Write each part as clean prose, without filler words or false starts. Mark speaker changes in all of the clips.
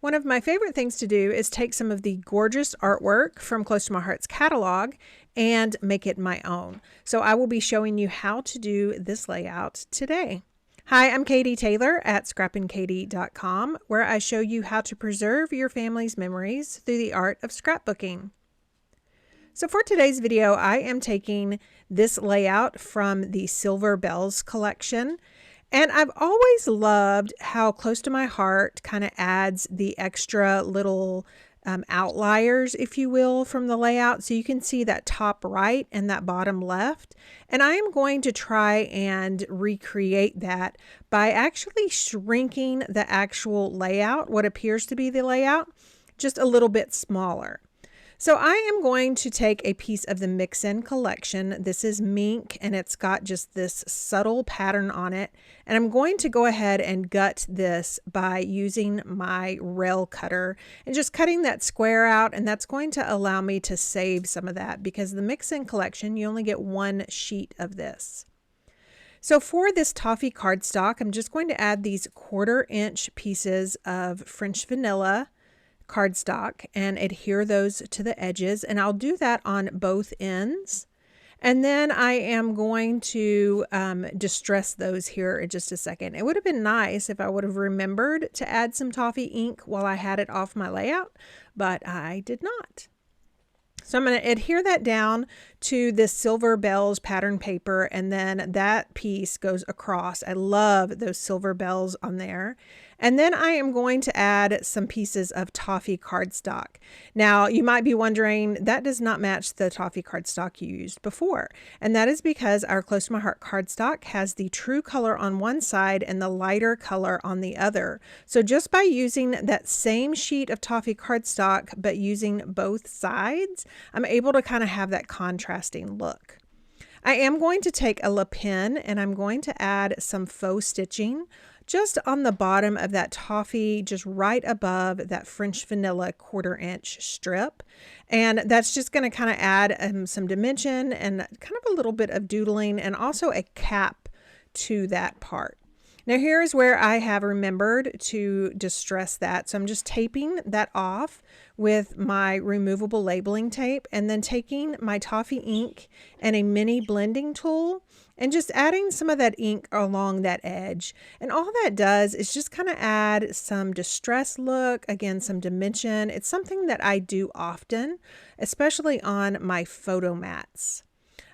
Speaker 1: One of my favorite things to do is take some of the gorgeous artwork from Close to My Heart's catalog and make it my own. So I will be showing you how to do this layout today. Hi, I'm Katie Taylor at scrappinkaty.com, where I show you how to preserve your family's memories through the art of scrapbooking. So for today's video, I am taking this layout from the Silver Bells collection. And I've always loved how Close to My Heart kind of adds the extra little outliers, if you will, from the layout. So you can see that top right and that bottom left. And I am going to try and recreate that by actually shrinking the actual layout, what appears to be the layout, just a little bit smaller. So I am going to take a piece of the Mix-In collection. This is mink and it's got just this subtle pattern on it. And I'm going to go ahead and gut this by using my rail cutter and just cutting that square out. And that's going to allow me to save some of that because the Mix-In collection, you only get one sheet of this. So for this toffee cardstock, I'm just going to add these 1/4 inch pieces of French vanilla cardstock and adhere those to the edges, and I'll do that on both ends. And then I am going to distress those here in just a second. It would have been nice if I would have remembered to add some toffee ink while I had it off my layout, but I did not. So I'm going to adhere that down to this Silver Bells pattern paper, and then that piece goes across. I love those silver bells on there. And then I am going to add some pieces of toffee cardstock. Now, you might be wondering, that does not match the toffee cardstock you used before. And that is because our Close to My Heart cardstock has the true color on one side and the lighter color on the other. So just by using that same sheet of toffee cardstock, but using both sides, I'm able to kind of have that contrasting look. I am going to take a lip pen and I'm going to add some faux stitching just on the bottom of that toffee, just right above that French vanilla 1/4 inch strip. And that's just going to kind of add some dimension and kind of a little bit of doodling and also a cap to that part. Now here's where I have remembered to distress that. So I'm just taping that off with my removable labeling tape and then taking my toffee ink and a mini blending tool and just adding some of that ink along that edge. And all that does is just kind of add some distress look, again, some dimension. It's something that I do often, especially on my photo mats.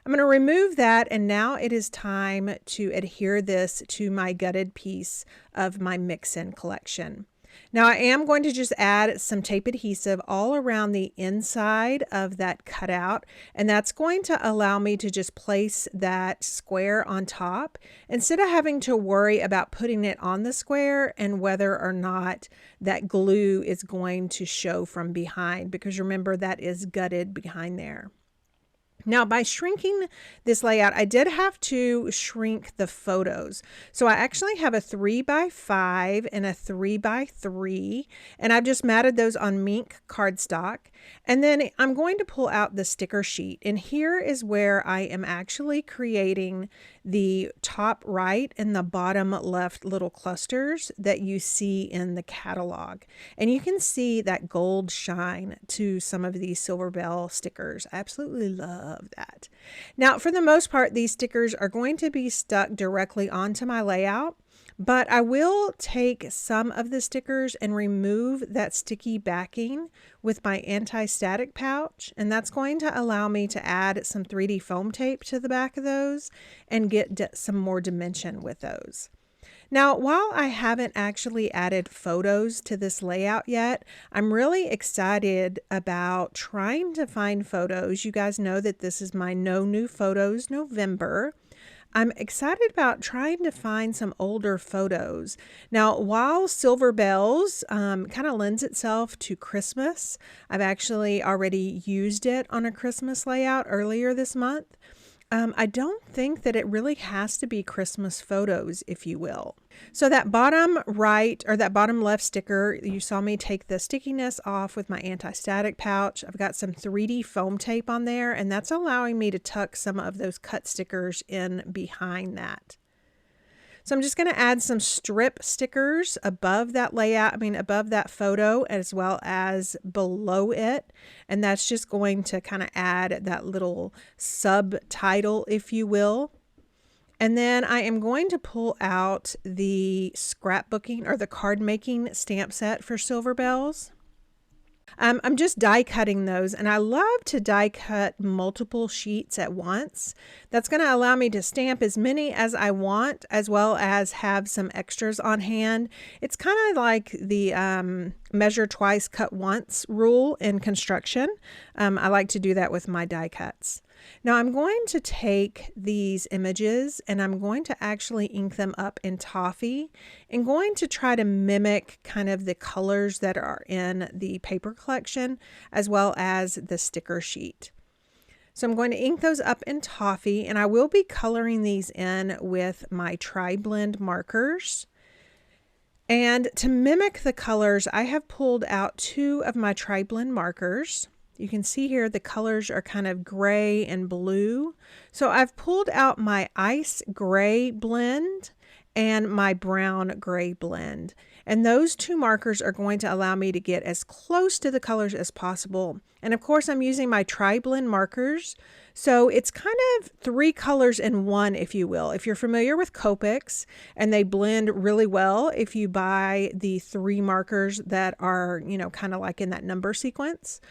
Speaker 1: I'm going to remove that, and now it is time to adhere this to my gutted piece of my Mix-In collection. Now I am going to just add some tape adhesive all around the inside of that cutout, and that's going to allow me to just place that square on top instead of having to worry about putting it on the square and whether or not that glue is going to show from behind, because remember that is gutted behind there. Now, by shrinking this layout, I did have to shrink the photos. So I actually have a 3x5 and a 3x3, and I've just matted those on mink cardstock. And then I'm going to pull out the sticker sheet. And here is where I am actually creating the top right and the bottom left little clusters that you see in the catalog. And you can see that gold shine to some of these Silver Bell stickers. I absolutely love that. Now, for the most part, these stickers are going to be stuck directly onto my layout, but I will take some of the stickers and remove that sticky backing with my anti-static pouch, and that's going to allow me to add some 3D foam tape to the back of those and get some more dimension with those. Now, while I haven't actually added photos to this layout yet, I'm really excited about trying to find photos. You guys know that this is my No New Photos November. I'm excited about trying to find some older photos. Now, while Silver Bells kind of lends itself to Christmas, I've actually already used it on a Christmas layout earlier this month. I don't think that it really has to be Christmas photos, if you will. So that bottom right or that bottom left sticker, you saw me take the stickiness off with my anti-static pouch. I've got some 3D foam tape on there, and that's allowing me to tuck some of those cut stickers in behind that. So I'm just going to add some strip stickers above that layout, above that photo, as well as below it. And that's just going to kind of add that little subtitle, if you will. And then I am going to pull out the scrapbooking or the card making stamp set for Silver Bells. I'm just die cutting those, and I love to die cut multiple sheets at once. That's going to allow me to stamp as many as I want, as well as have some extras on hand. It's kind of like the measure twice, cut once rule in construction. I like to do that with my die cuts. Now I'm going to take these images and I'm going to actually ink them up in toffee and going to try to mimic kind of the colors that are in the paper collection as well as the sticker sheet. So I'm going to ink those up in toffee, and I will be coloring these in with my tri-blend markers. And to mimic the colors, I have pulled out 2 of my tri-blend markers. You can see here the colors are kind of gray and blue. So I've pulled out my ice gray blend and my brown gray blend. And those 2 markers are going to allow me to get as close to the colors as possible. And of course I'm using my tri-blend markers. So it's kind of 3 colors in one, if you will. If you're familiar with Copics, and they blend really well if you buy the 3 markers that are, kind of like in that number sequence.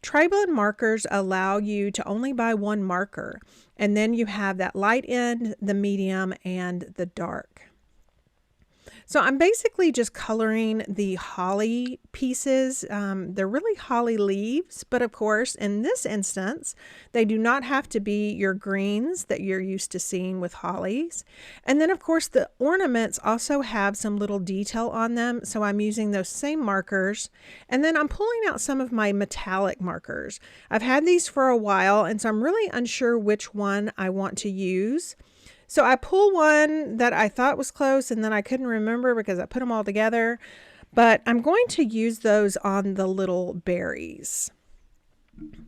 Speaker 1: Tri-blend markers allow you to only buy 1 marker, and then you have that light end, the medium, and the dark. So I'm basically just coloring the holly pieces. They're really holly leaves, but of course, in this instance, they do not have to be your greens that you're used to seeing with hollies. And then of course, the ornaments also have some little detail on them. So I'm using those same markers. And then I'm pulling out some of my metallic markers. I've had these for a while, and so I'm really unsure which one I want to use. So I pull one that I thought was close, and then I couldn't remember because I put them all together. But I'm going to use those on the little berries.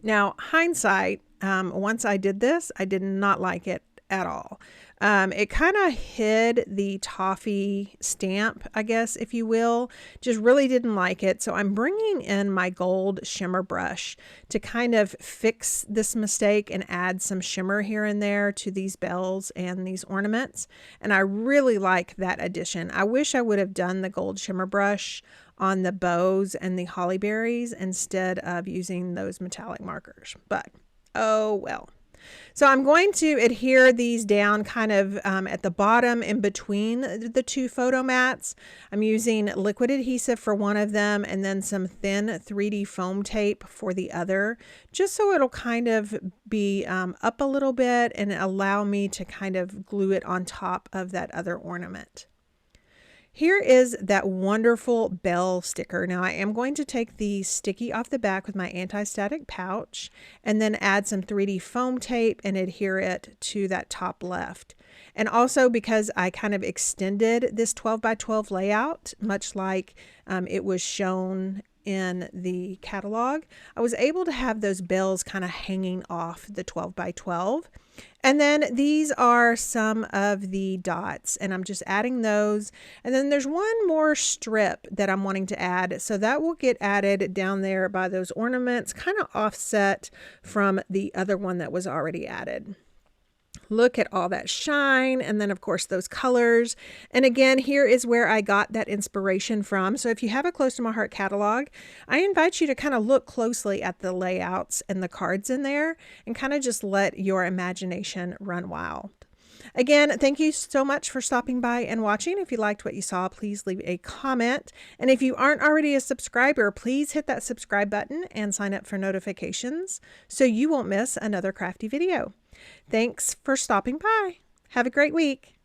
Speaker 1: Now, hindsight, once I did this, I did not like it at all. It kind of hid the toffee stamp, I guess, if you will. Just really didn't like it. So I'm bringing in my gold shimmer brush to kind of fix this mistake and add some shimmer here and there to these bells and these ornaments. And I really like that addition. I wish I would have done the gold shimmer brush on the bows and the holly berries instead of using those metallic markers. But, oh well. So I'm going to adhere these down kind of at the bottom in between the 2 photo mats. I'm using liquid adhesive for one of them and then some thin 3D foam tape for the other, just so it'll kind of be up a little bit and allow me to kind of glue it on top of that other ornament. Here is that wonderful bell sticker. Now I am going to take the sticky off the back with my anti-static pouch and then add some 3D foam tape and adhere it to that top left. And also because I kind of extended this 12 by 12 layout, much like it was shown in the catalog, I was able to have those bells kind of hanging off the 12 by 12. And then these are some of the dots, and I'm just adding those. And then there's one more strip that I'm wanting to add. So that will get added down there by those ornaments, kind of offset from the other one that was already added. Look at all that shine, and then of course those colors. And again, here is where I got that inspiration from. So if you have a Close to My Heart catalog, I invite you to kind of look closely at the layouts and the cards in there and kind of just let your imagination run wild. Again, thank you so much for stopping by and watching. If you liked what you saw, please leave a comment. And if you aren't already a subscriber, please hit that subscribe button and sign up for notifications so you won't miss another crafty video. Thanks for stopping by. Have a great week.